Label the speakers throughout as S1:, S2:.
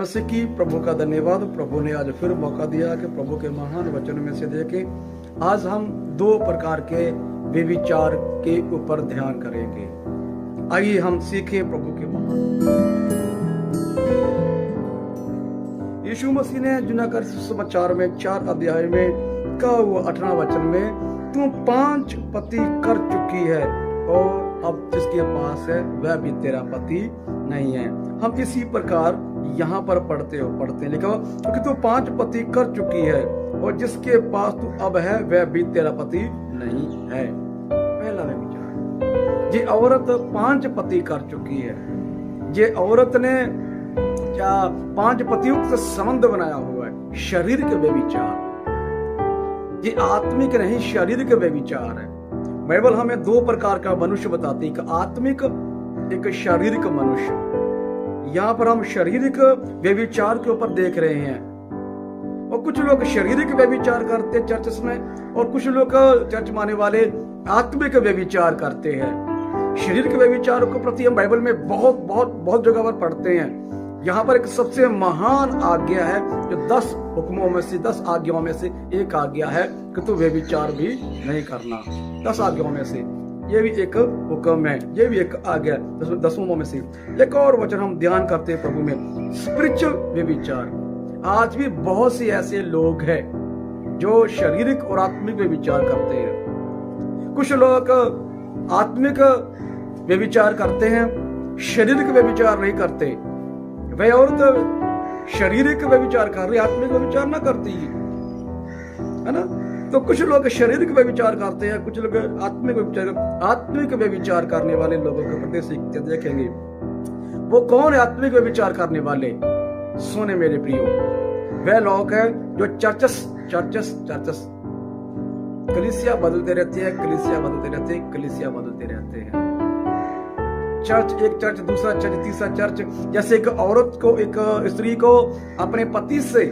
S1: जैसे कि प्रभु का धन्यवाद। प्रभु ने आज फिर मौका दिया कि प्रभु के महान वचन में से देखें। आज हम दो प्रकार के व्यभिचार के ऊपर ध्यान करेंगे। आइए हम सीखें प्रभु के महान। यीशु मसीह ने जुनाकर समाचार में 4 अध्याय में कहा हुआ 18 वचन में, तू 5 पति कर चुकी है और अब जिसके पास है वह भी तेरा पति नहीं है। हम इसी प्रकार यहाँ पर पढ़ते हैं लिखा, क्योंकि तू 5 पति कर चुकी है और जिसके पास तू अब है वह भी तेरा पति नहीं है। पहला विचार, ये औरत 5 पति कर चुकी है। ये औरत ने क्या 5 पतियों से संबंध बनाया हुआ है। शरीर के व्यभिचार, ये आत्मिक नहीं शारीरिक व्यभिचार है। बाइबल हमें 2 प्रकार का मनुष्य बताती है, एक आत्मिक एक शारीरिक मनुष्य। यहाँ पर हम शारीरिक व्यभिचार के ऊपर देख रहे हैं और कुछ लोग शारीरिक व्यभिचार करते हैं चर्च में और कुछ लोग चर्च माने वाले आत्मिक व्यभिचार करते हैं। शारीरिक व्यभिचार के प्रति हम बाइबल में बहुत जगह पर पढ़ते हैं। यहाँ पर एक सबसे महान आज्ञा है जो 10 हुक्मों में से 10 आज्ञाओं में से एक आज्ञा है कि तू व्यभिचार भी नहीं करना। 10 आज्ञाओं में से ये भी एक हुक्म है, ये भी एक आज्ञा है 10 में से। एक और वचन हम ध्यान करते हैं प्रभु में, स्पिरिचुअल व्यभिचार। आज भी बहुत से ऐसे लोग हैं जो शारीरिक और आत्मिक व्यभिचार करते हैं। कुछ लोग आत्मिक व्यभिचार करते हैं, शारीरिक व्यभिचार नहीं करते। वह औरत शारीरिक व्यभिचार कर रही, आत्मिक व्यभिचार ना करती है ना। तो कुछ लोग शारीरिक व्यभिचार करते हैं, कुछ लोग आत्मिक व्यभिचार करने वाले लोगों के प्रति सीखते देखेंगे। वो कौन है आत्मिक व्यभिचार करने वाले? सुने मेरे प्रियो, वह लोग हैं जो चर्चस कलीसिया बदलते रहते हैं, कलीसिया बदलते रहते हैं। चर्च, एक चर्च दूसरा चर्च तीसरा चर्च। जैसे एक औरत को, एक स्त्री को अपने पति से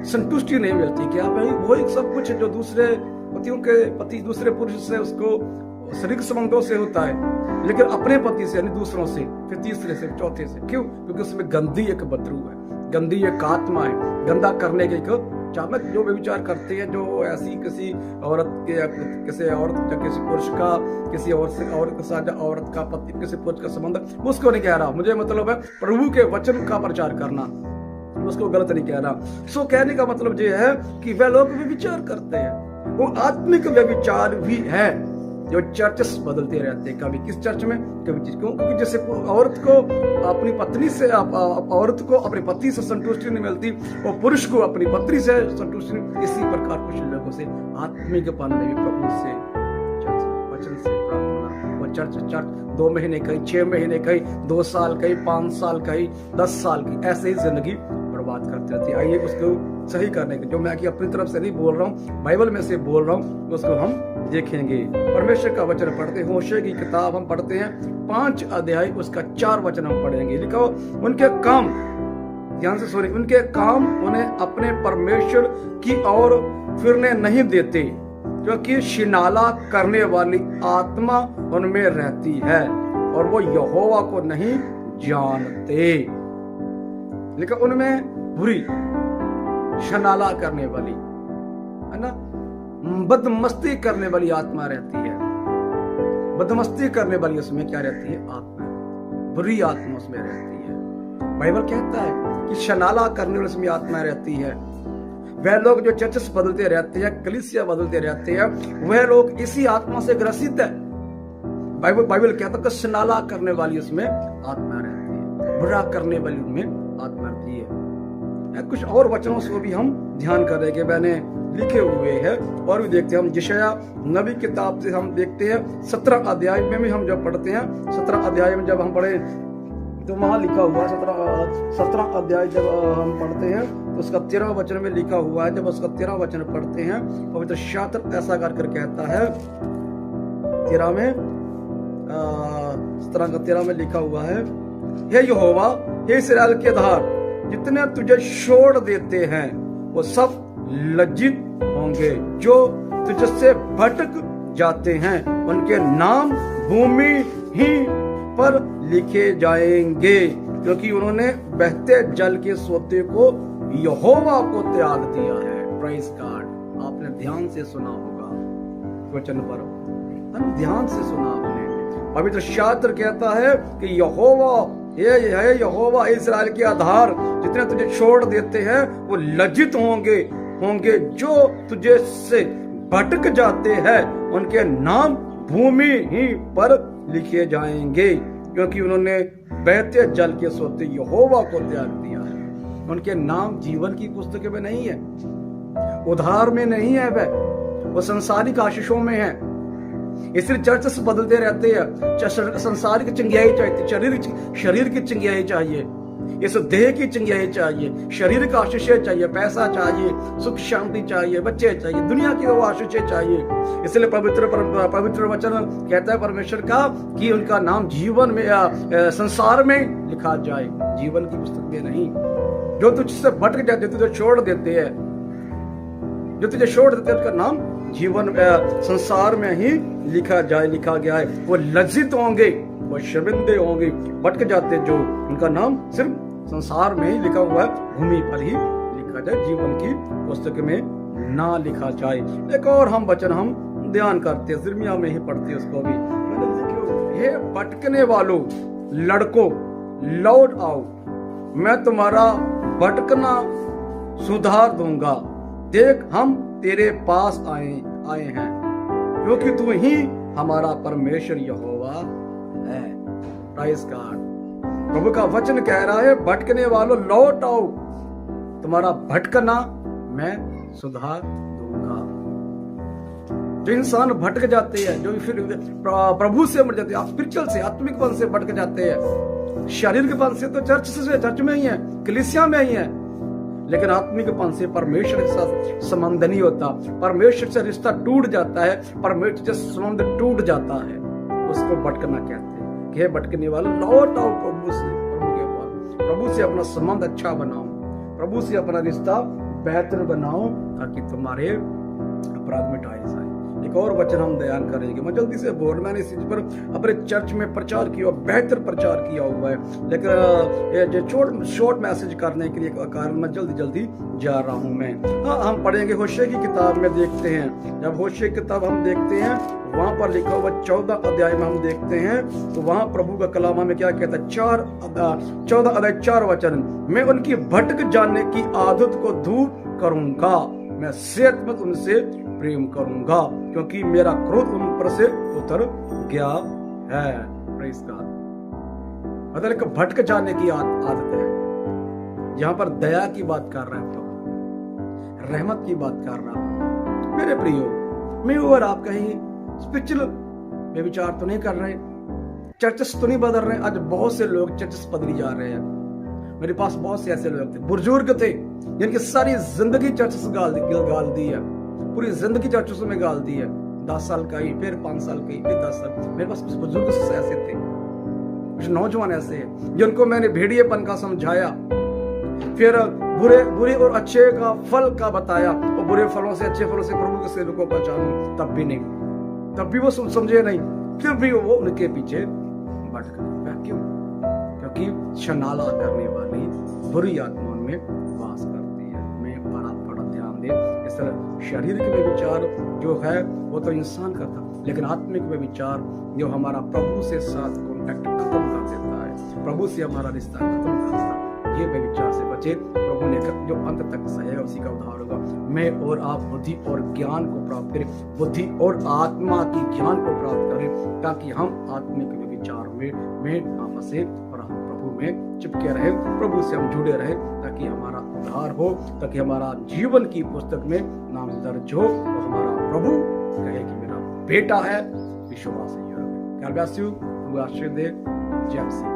S1: संतुष्टि नहीं मिलती, क्या भाई वो एक सब कुछ जो दूसरे पतियों के पति दूसरे पुरुष से उसको शारीरिक संबंधों से होता है, लेकिन अपने पति से यानी दूसरों से, फिर तीसरे से, चौथे से। क्यों? क्योंकि उसमें गंदी एक बदरू है, गंदी एक आत्मा है, गंदा करने के एक चालक जो व्यभिचार करते हैं, जो ऐसी किसी औरत के किसी पुरुष का किसी औरत के साथ औरत का पति किसी पुरुष का संबंध, उसको नहीं कह रहा। मुझे मतलब है प्रभु के वचन का प्रचार करना, उसको गलत नहीं कह रहा। सो कहने का मतलब ये है कि वह लोग व्यभिचार करते हैं। वो आत्मिक व्यभिचार भी है जो चर्चेस बदलते रहते हैं, कभी किस चर्च में कभी चीज। क्योंकि जैसे औरत को अपनी पत्नी से औरत को अपने पति से संतुष्टि नहीं मिलती और पुरुष को अपनी पत्नी से संतुष्टि नहीं, इसी प्रकार कुछ लोगों से आत्मिक पन में भी प्रभु से वचन से प्राप्त होना। वो चर्च 2 महीने कहीं, 6 महीने कहीं, 2 साल कहीं, 5 साल कहीं, 10 साल की, ऐसे ही जिंदगी बर्बाद करते रहते हैं। आइए उसको सही करने के, जो मैं कि अपनी तरफ से नहीं बोल रहा हूँ, बाइबल में से बोल रहा हूँ, उसको हम देखेंगे। परमेश्वर का वचन पढ़ते हैं, होशे की किताब हम पढ़ते हैं 5 अध्याय उसका 4 वचन हम पढ़ेंगे। लिखा हो, उनके काम, ध्यान से सुनिए, उनके काम उन्हें अपने परमेश्वर की ओर फिरने नहीं देते, क्योंकि शिनाला करने वाली आत्मा उनमें रहती है और वो यहोवा को नहीं जानते। लेकिन उनमें बुरी शनाला करने वाली है ना, बदमस्ती करने वाली आत्मा रहती है। बदमस्ती करने वाली उसमें क्या रहती है? आत्मा, बुरी आत्मा उसमें रहती है। बाइबल कहता है कि शनाला करने वाली उसमें आत्मा रहती है। वह लोग जो चर्चेस बदलते रहते हैं, कलीसिया बदलते रहते हैं, वह लोग इसी आत्मा से ग्रसित है। बाइबल कहता है कि शनाला करने वाली उसमें आत्मा रहती है, बुरा करने वाली उनमें आत्मा रहती है। कुछ और वचनों से भी हम ध्यान करेंगे, मैंने लिखे हुए हैं और भी देखते हैं। हम यशायाह नबी किताब से हम देखते हैं 17 अध्याय में भी हम जब पढ़ते हैं, 17 अध्याय में जब हम पढ़े तो वहां लिखा हुआ 17 अध्याय जब हम पढ़ते हैं तो उसका 13 वचन में लिखा हुआ है। जब उसका 13 वचन पढ़ते हैं पवित्र शास्त्र ऐसा कर कहता है, 13 में 13 में लिखा हुआ है, हे यहोवा, हे इस्राएल के आधार, जितने तुझे छोड़ देते हैं वो सब लज्जित होंगे, जो तुझसे भटक जाते हैं उनके नाम भूमि ही पर लिखे जाएंगे। क्योंकि उन्होंने बहते जल के सोते को यहोवा को त्याग दिया है। Praise God. आपने ध्यान से सुना होगा वचन पर, ध्यान से सुना आपने। पवित्र शास्त्र कहता है कि यहोवा, ये है यहोवा इस्राएल के आधार, जितने तुझे छोड़ देते हैं वो लज्जित होंगे जो तुझे से भटक जाते हैं, उनके नाम भूमि ही पर लिखे जाएंगे, क्योंकि उन्होंने बहते जल के सोते यहोवा को त्याग दिया है। उनके नाम जीवन की पुस्तक में नहीं है, उधार में नहीं है, वो संसारिक आशीषों में है। इसलिए चर्च बदलते रहते हैं। संसार की चंगियाई चाहिए, शरीर की चंगियाई चाहिए, इस देह की चंगियाई चाहिए, शरीर का आशीषें चाहिए, पैसा चाहिए, सुख शांति चाहिए, बच्चे चाहिए, दुनिया की वो आशीषें चाहिए। इसलिए पवित्र वचन कहता है परमेश्वर का कि उनका नाम जीवन में संसार में लिखा जाए, जीवन की पुस्तक में नहीं। जो तुझसे भटक जाते, तुझे छोड़ देते हैं, जो तुझे छोड़ देते हैं, उनका नाम जीवन संसार में ही लिखा गया है। वो लज्जित होंगे, वो शर्मिंदे होंगे, भटक जाते जो, उनका नाम सिर्फ संसार में ही लिखा हुआ है, भूमि पर ही लिखा जाए, जीवन की पुस्तक में ना लिखा जाए। एक और हम वचन हम ध्यान करते हैं, यिर्मयाह में ही पढ़ते उसको भी। हे भटकने वालों लड़कों लौट आओ, मैं तुम्हारा भटकना सुधार दूंगा। देख हम तेरे पास आए हैं, क्योंकि तू ही हमारा परमेश्वर यहोवा है। Praise God. प्रभु का वचन कह रहा है भटकने वालों लौट आओ, तुम्हारा भटकना मैं सुधार दूंगा। जो इंसान भटक जाते हैं, जो फिर प्रभु से मर जाते हैं, स्पिरिचुअल से, आत्मिक पन से भटक जाते हैं। शारीरिक पन से तो चर्च में ही है, कलीसिया में ही है, लेकिन आत्मिक पन से परमेश्वर के साथ संबंध नहीं होता, परमेश्वर से रिश्ता टूट जाता है, परमेश्वर से संबंध टूट जाता है, उसको भटकना कहते हैं। कि भटकने वाले लौट आओ प्रभु से, प्रभु के पास, प्रभु से अपना संबंध अच्छा बनाओ, प्रभु से अपना रिश्ता बेहतर बनाओ, ताकि तुम्हारे अपराध मिटाए जाए। एक और वचन हम ध्यान करेंगे, मैं जल्दी से बोल, मैंने इस चीज पर अपने चर्च में प्रचार किया, बेहतर प्रचार किया हुआ है, लेकिन शॉर्ट मैसेज करने के लिए कारण मैं जल्दी जा रहा हूं मैं। हम पढ़ेंगे होशे की किताब में, देखते हैं, जब होशे की किताब हम देखते हैं, वहां पर लिखा हुआ 14 अध्याय में हम देखते हैं, तो वहां प्रभु का कलाम हमें क्या कहता है, 14 अध्याय 4 वचन, मैं उनकी भटक जाने की आदत को दूर करूंगा, मैं सेहतमंद उनसे प्रेम करूंगा, क्योंकि मेरा क्रोध उन पर से उतर गया है। Praise God. मतलब भटक जाने की आदत है। यहां पर दया की बात कर रहा है प्रभु, रहमत की बात कर रहा है। मेरे प्रियो, मैं और आप कहीं स्पिरिचुअल में विचार तो नहीं कर रहे, चर्चेस तो नहीं बदल रहे। आज बहुत से लोग चर्चेस बदली जा रहे हैं। मेरे पास बहुत से ऐसे लोग थे, बुजुर्ग थे, जिनकी सारी जिंदगी चर्चेस गाल दी है, पूरी जिंदगी चर्चों में गाल दी है। 10 साल का ही, फिर 5 साल का ही, फिर 10 साल। मेरे पास बुजुर्ग ऐसे थे, कुछ नौजवान ऐसे हैं जिनको मैंने भेड़िएपन का समझाया, फिर बुरे और अच्छे का फल का बताया, और बुरे फलों से अच्छे फलों से प्रभु के सेवकों को पहचानूं, तब भी नहीं, तब भी वो समझे नहीं, फिर भी वो उनके पीछे भटक गए। क्यों? क्योंकि शनाला करने वाली बुरी आत्मा उनमें वास करती है। मैं बड़ा ध्यान दे, इस तरह शारीरिक में विचार जो है वो तो इंसान का था, लेकिन आत्मिक में विचार जो हमारा प्रभु से साथ कॉन्टैक्ट खत्म कर देता है, प्रभु से हमारा रिश्ता खत्म कर देता है, ये विचार से बचे। प्रभु ने जो अंत तक सहेगा उसी का उद्धार होगा। मैं और आप बुद्धि और ज्ञान को प्राप्त करें, बुद्धि और आत्मा की ज्ञान को प्राप्त करें, ताकि हम आत्मिक विचार में आपस से और हम प्रभु में चिपके रहे, प्रभु से हम जुड़े रहे, ताकि हमारा उद्धार हो, ताकि हमारा जीवन की पुस्तक में नाम दर्ज हो, और हमारा प्रभु कहे कि मेरा बेटा है, विश्वास है। God bless you, आशीर्वाद दे। जय